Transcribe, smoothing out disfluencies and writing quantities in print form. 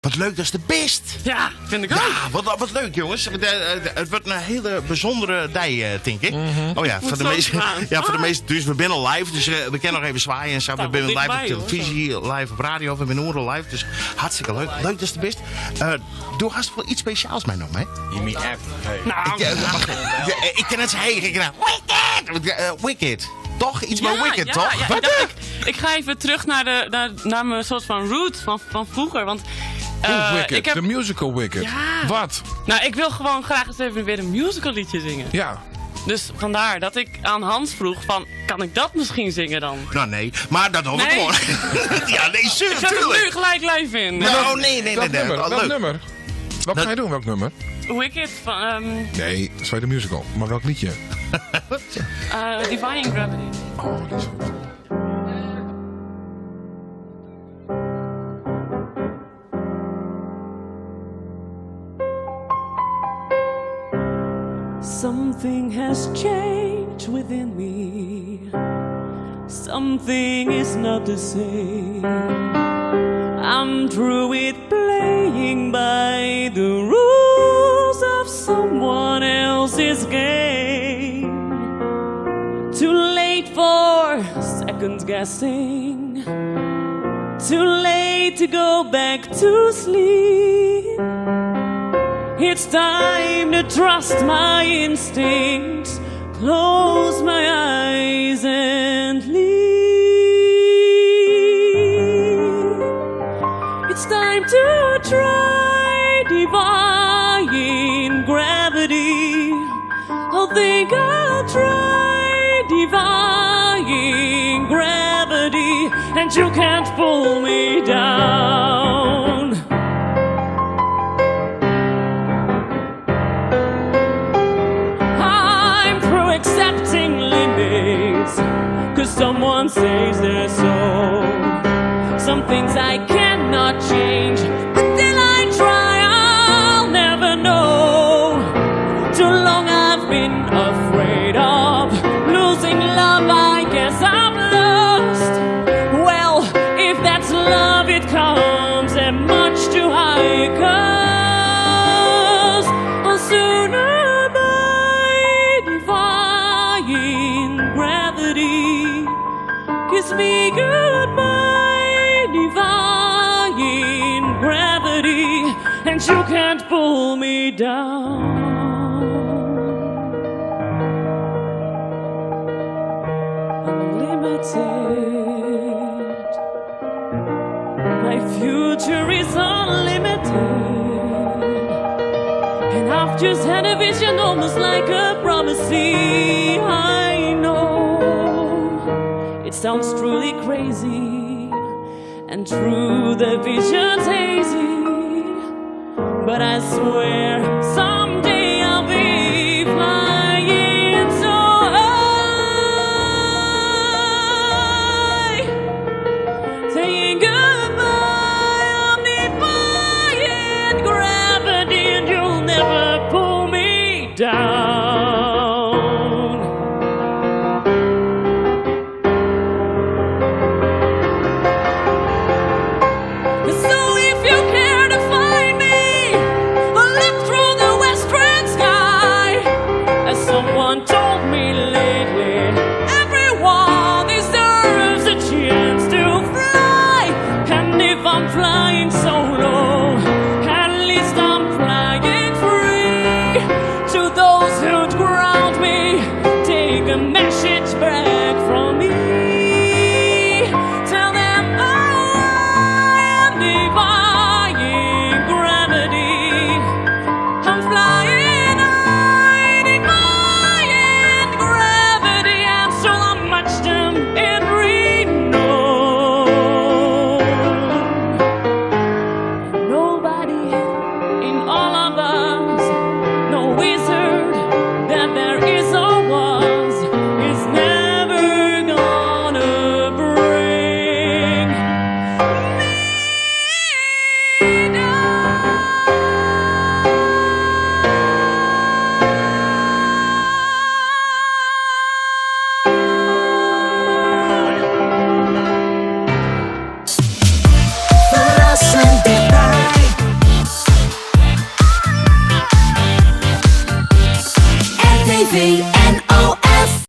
Wat leuk, dat is de best. Ja, vind ik ook. Ja, wat leuk jongens. Het wordt een hele bijzondere dag, denk ik. Oh ja, voor de meeste. Dus we zijn al live, dus we kunnen nog even zwaaien en zo. We zijn live op televisie, live op radio, we zijn overal live. Dus hartstikke leuk. Leuk, dat is de best. Doe hast wel iets speciaals mee nog, hè? You mean app? Hey. Nou, Ik ken het zeggen. Ik ken Wicked! Wicked. Toch? Iets met Wicked, ja, toch? Ja, ik ga even terug naar mijn soort van root van vroeger. Want Wicked, de musical Wicked. Ja. Wat? Nou, ik wil gewoon graag eens even weer een musical liedje zingen. Ja. Dus vandaar dat ik aan Hans vroeg van, kan ik dat misschien zingen dan? Nou nee, maar dat hoef ik gewoon. Ja, nee, Ik zet het tuurlijk. nu gelijk live in. Nou, nee. Welk Leuk. nummer? Wat ga je doen, welk nummer? Wicked van Nee, dat is weer de musical. Maar welk liedje? Defying Gravity. Oh, die is goed. Something has changed within me. Something is not the same. I'm through with playing by the rules of someone else's game. Too late for second guessing. Too late to go back to sleep. It's time to trust my instincts, close my eyes and leave. It's time to try defying gravity. I think I'll try defying gravity, and you can't pull me down. Accepting limits, 'cause someone says they're so. Some things I cannot change. Until I try, I'll never know. Too long I've been afraid of losing love, I guess I'm lost. Well, if that's love, it comes at much too high cost. I'll sooner gravity. Kiss me goodbye, defying gravity, and you can't pull me down. Unlimited, my future is unlimited, and I've just had a vision almost like a prophecy. I know it sounds truly crazy, and true the vision's hazy, but I swear someday I'll be flying so high, saying goodbye, I'm defying gravity, and you'll never pull me down. So if you care to find me, Davey.